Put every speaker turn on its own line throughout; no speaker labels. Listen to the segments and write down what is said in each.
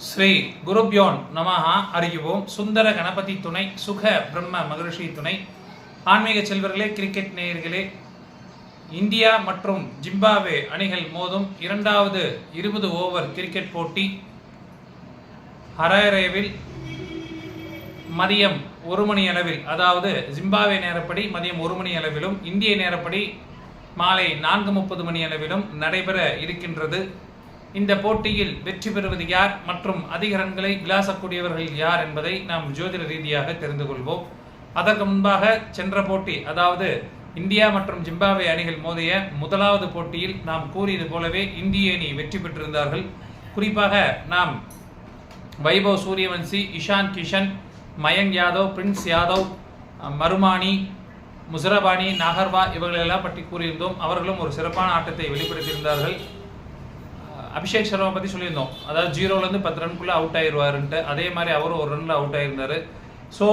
ஸ்ரீ குருப்யோன் நமஹா அறியுவோம். சுந்தர கணபதி துணை, சுக பிரம்ம மகரிஷி துணை. ஆன்மீக செல்வர்களே, கிரிக்கெட் நேயர்களே, இந்தியா மற்றும் ஜிம்பாப்வே அணிகள் மோதும் இரண்டாவது 20 ஓவர் கிரிக்கெட் போட்டி ஹராரேவில் மதியம் 1 மணி அளவில், அதாவது ஜிம்பாப்வே நேரப்படி மதியம் 1 மணி அளவிலும், இந்திய நேரப்படி மாலை 4:30 மணி அளவிலும் நடைபெற இருக்கின்றது. இந்த போட்டியில் வெற்றி பெறுவது யார் மற்றும் அதிக ரன்களை விளாசக்கூடியவர்கள் யார் என்பதை நாம் ஜோதிட ரீதியாக தெரிந்து கொள்வோம். அதற்கு முன்பாக சென்ற போட்டி, அதாவது இந்தியா மற்றும் ஜிம்பாப்வே அணிகள் மோதிய முதலாவது போட்டியில் நாம் கூறியது போலவே இந்திய அணி வெற்றி பெற்றிருந்தார்கள். குறிப்பாக நாம் வைபவ் சூரியவன்சி, இஷான் கிஷன், மயங்க் யாதவ், பிரின்ஸ் யாதவ், மருமானி, முசரபானி, நாகர்வா இவர்களெல்லாம் பற்றி கூறியிருந்தோம். அவர்களும் ஒரு சிறப்பான ஆட்டத்தை வெளிப்படுத்தியிருந்தார்கள். அபிஷேக் சர்மா பற்றி சொல்லியிருந்தோம், அதாவது 0லேருந்து 10 ரன்குள்ளே அவுட் ஆயிடுவாருன்ட்டு. அதே மாதிரி அவரும் 1 ரனில் அவுட் ஆகியிருந்தார். ஸோ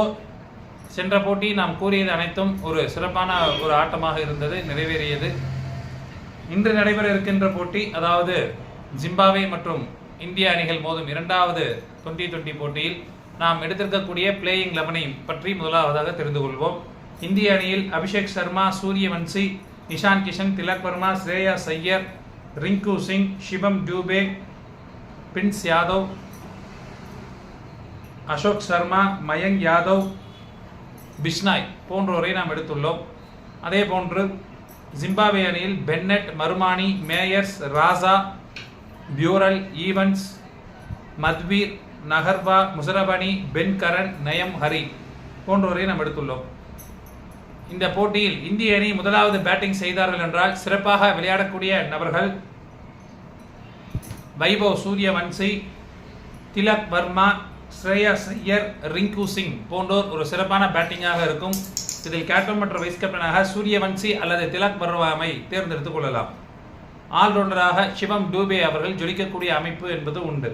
சென்ற போட்டி நாம் கூறியது அனைத்தும் ஒரு சிறப்பான ஒரு ஆட்டமாக இருந்தது, நிறைவேறியது. இன்று நடைபெற இருக்கின்ற போட்டி, அதாவது ஜிம்பாப்வே மற்றும் இந்திய அணிகள் மோதும் இரண்டாவது 2020 போட்டியில் நாம் எடுத்திருக்கக்கூடிய பிளேயிங் 11 பற்றி முதலாவதாக தெரிந்து கொள்வோம். இந்திய அணியில் அபிஷேக் சர்மா, சூரியவன்சி, இஷான் கிஷன், திலக் வர்மா, ஸ்ரேயாஸ் ஐயர், ரிங்கு சிங், சிவம் டூபே, பிரின்ஸ் யாதவ், அசோக் சர்மா, மயங்க் யாதவ், பிஷ்னாய் போன்றோரை நாம் எடுத்துள்ளோம். அதே போன்று ஜிம்பாப்வே அணியில் பென்னட், மருமானி, மேயர்ஸ், ராசா, பியூரல், ஈவன்ஸ், மத்வீர், நகர்வா, முசரபனி, பென் கரன், நயம் ஹரி போன்றோரை நாம் எடுத்துள்ளோம். இந்த போட்டியில் இந்திய அணி முதலாவது பேட்டிங் செய்தார்கள் என்றால் சிறப்பாக விளையாடக்கூடிய நபர்கள் வைபவ் சூரியவன்சி, திலக் வர்மா, ஸ்ரேயாஸ் ஐயர், ரிங்கு சிங் போன்றோர் ஒரு சிறப்பான பேட்டிங்காக இருக்கும். இதில் கேப்டன் மற்றும் வைஸ் கேப்டனாக சூரியவன்சி அல்லது திலக் வர்மாவை தேர்ந்தெடுத்துக் கொள்ளலாம். ஆல்ரவுண்டராக சிவம் டூபே அவர்கள் ஜொலிக்கக்கூடிய அமைப்பு என்பது உண்டு.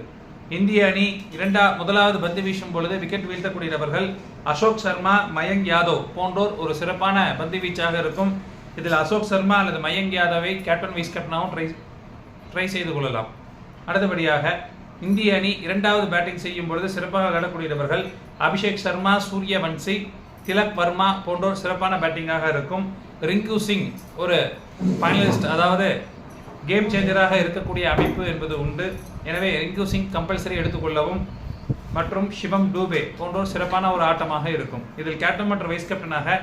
இந்திய அணி முதலாவது பந்து வீசும் பொழுது விக்கெட் வீழ்த்தக்கூடிய நபர்கள் அசோக் சர்மா, மயங்க் யாதவ் போன்றோர் ஒரு சிறப்பான பந்து வீச்சாக இருக்கும். இதில் அசோக் சர்மா அல்லது மயங்க் யாதவை கேப்டன் வைஸ் கேப்டனாகவும் ட்ரை செய்து கொள்ளலாம். அடுத்தபடியாக இந்திய அணி இரண்டாவது பேட்டிங் செய்யும் பொழுது சிறப்பாக விளையாடக்கூடிய நபர்கள் அபிஷேக் சர்மா, சூரியவன்சி, திலக் வர்மா போன்றோர் சிறப்பான பேட்டிங்காக இருக்கும். ரிங்கு சிங் ஒரு ஃபைனலிஸ்ட், அதாவது கேம் சேஞ்சராக இருக்கக்கூடிய அமைப்பு என்பது உண்டு. எனவே ரிங்கு சிங் கம்பல்சரி எடுத்துக்கொள்ளவும். மற்றும் சிவம் டூபே போன்றோர் சிறப்பான ஒரு ஆட்டமாக இருக்கும். இதில் கேப்டன் மற்றும் வைஸ் கேப்டனாக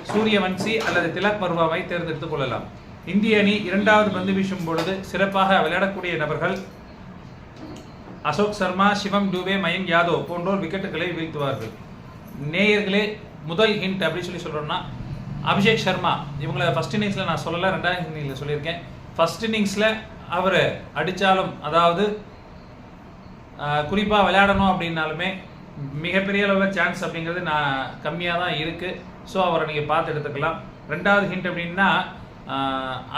சூரியவன்சி அல்லது திலக் வர்மாவை தேர்ந்தெடுத்துக் கொள்ளலாம். இந்திய அணி இரண்டாவது பந்து வீசும் பொழுது சிறப்பாக விளையாடக்கூடிய நபர்கள் அசோக் சர்மா, சிவம் டூபே, மயங்க் யாதவ் போன்றோர் விக்கெட்டுகளை வீழ்த்துவார்கள். நேயர்களே, முதல் ஹிண்ட் அப்படின்னு சொல்கிறோம்னா, அபிஷேக் சர்மா இவங்களை ஃபர்ஸ்ட் இன்னிங்ஸில் நான் சொல்லலை, ரெண்டாவது இன்னிங்ஸில் சொல்லியிருக்கேன். ஃபர்ஸ்ட் இன்னிங்ஸில் அவர் அடித்தாலும், அதாவது குறிப்பாக விளையாடணும் அப்படின்னாலுமே மிகப்பெரிய அளவில் சான்ஸ் அப்படிங்கிறது கம்மியாக தான் இருக்குது. ஸோ அவரை நீங்கள் பார்த்து எடுத்துக்கலாம். ரெண்டாவது ஹிண்ட் அப்படின்னா,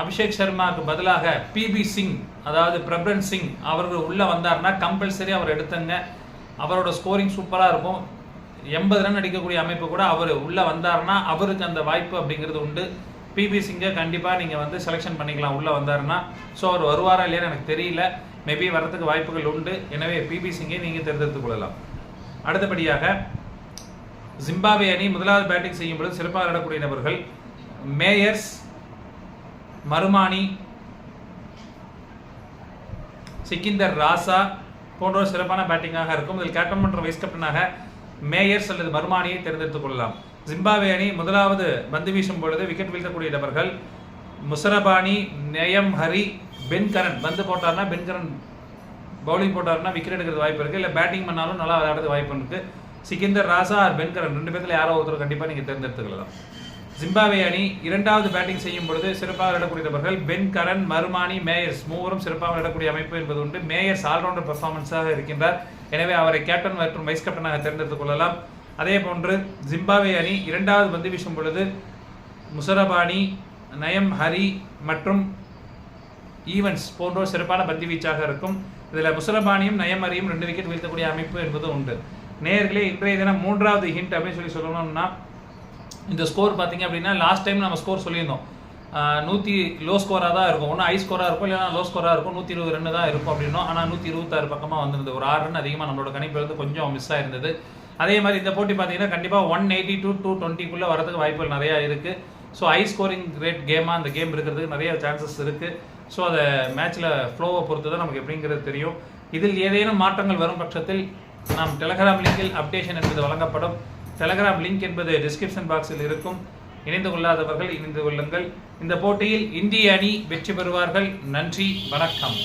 அபிஷேக் சர்மாவுக்கு பதிலாக பிபி சிங், அதாவது பிரபன் சிங் அவர்கள் உள்ளே வந்தார்னா கம்பல்சரி அவர் எடுத்துங்க. அவரோட ஸ்கோரிங் சூப்பராக இருக்கும். 80 ரன் அடிக்கக்கூடிய அமைப்பு கூட அவர் உள்ளே வந்தார்னா அவருக்கு அந்த வாய்ப்பு அப்படிங்கிறது உண்டு. பிபி சிங்கை கண்டிப்பாக நீங்கள் செலெக்ஷன் பண்ணிக்கலாம் உள்ளே வந்தாருன்னா. ஸோ அவர் வருவாரா இல்லையான்னு எனக்கு தெரியல, மேபி வரதுக்கு வாய்ப்புகள் உண்டு. எனவே பிபி சிங்கை நீங்கள் தேர்ந்தெடுத்துக் கொள்ளலாம். அடுத்தபடியாக ஜிம்பாப்வே அணி முதலாவது பேட்டிங் செய்யும் பொழுது சிறப்பாக விளையாடக்கூடிய நபர்கள் மேயர்ஸ், மருமானி, சிக்கிந்தர் ராசா போன்றோர் சிறப்பான பேட்டிங்காக இருக்கும். இதில் கேப்டன் மற்றும் வைஸ் கேப்டனாக மேயர்ஸ் அல்லது மருமானியை தேர்ந்தெடுத்துக் கொள்ளலாம். ஜிம்பாப்வே அணி முதலாவது பந்து வீசும் பொழுது விக்கெட் வீழ்த்தக்கூடிய நபர்கள் முசரபானி, நயம் ஹரி, பென் கரன். பந்து போட்டார்னா பென் கரன், பவுலிங் போட்டார்னா விக்கெட் எடுக்கிறது வாய்ப்பு இருக்குது. இல்லை பேட்டிங் பண்ணாலும் நல்லா விளையாடுறது வாய்ப்பு இருக்குது. சிக்கிந்தர் ராசா ஆர் பென் கரன் ரெண்டு பேர்த்தில் யாரோ ஒருத்தர் கண்டிப்பாக நீங்கள் தேர்ந்தெடுத்துக்கலாம். ஜிம்பாப்வே அணி இரண்டாவது பேட்டிங் செய்யும் பொழுது சிறப்பாக விளையாடக்கூடிய நபர்கள் பென் கரன், மருமானி, மேயர்ஸ் மூவரும் சிறப்பாக விளையாடக்கூடிய அமைப்பு என்பது உண்டு. மேயர்ஸ் ஆல்ரவுண்டர் பெர்ஃபார்மன்ஸாக இருக்கின்றார். எனவே அவரை கேப்டன் மற்றும் வைஸ் கேப்டனாக தேர்ந்தெடுத்துக் கொள்ளலாம். அதே போன்று ஜிம்பாப்வே அணி இரண்டாவது பந்து வீசும் பொழுது முசரபானி, நயம் ஹரி மற்றும் ஈவன்ஸ் போன்றோர் சிறப்பான பந்து வீச்சாக இருக்கும். இதில் முசரபானியும் நயம் ஹரியும் 2 விக்கெட் வீழ்த்தக்கூடிய அமைப்பு என்பது உண்டு. நேயர்களே, இன்றைய தினம் மூன்றாவது ஹிண்ட் அப்படின்னு சொல்லணும்னா, இந்த ஸ்கோர் பார்த்தீங்க அப்படின்னா லாஸ்ட் டைம் நம்ம ஸ்கோர் சொல்லியிருந்தோம். 100 லோ ஸ்கோராக தான் இருக்கும். ஒன்றும் ஹை ஸ்கோராக இருக்கும், இல்லைனா லோ ஸ்கோராக இருக்கும். 120 ரன் தான் இருக்கும் அப்படின்னும். ஆனால் 126 பக்கமாக வந்திருந்தது. ஒரு 6 ரன் அதிகமாக நம்மளோட கணிப்பிலிருந்து கொஞ்சம் மிஸ் ஆயிருந்தது. அதே மாதிரி இந்த போட்டி பார்த்தீங்கன்னா கண்டிப்பாக 180 to 220 வரதுக்கு வாய்ப்புகள் நிறையா இருக்குது. ஸோ ஹை ஸ்கோரிங் ரேட் கேமாக அந்த கேம் இருக்கிறதுக்கு நிறைய சான்சஸ் இருக்குது. ஸோ அதை மேட்ச்சில் ஃப்ளோவை பொறுத்து தான் நமக்கு எப்படிங்கிறது தெரியும். இதில் ஏதேனும் மாற்றங்கள் வரும் பட்சத்தில் நாம் டெலகிராம் லிங்கில் அப்டேஷன் என்பது வழங்கப்படும். டெலகிராம் லிங்க் என்பது டிஸ்கிரிப்ஷன் பாக்ஸில் இருக்கும். இணைந்து கொள்ளாதவர்கள் இணைந்து கொள்ளுங்கள். இந்த போட்டியில் இந்திய அணி வெற்றி பெறுவார்கள். நன்றி, வணக்கம்.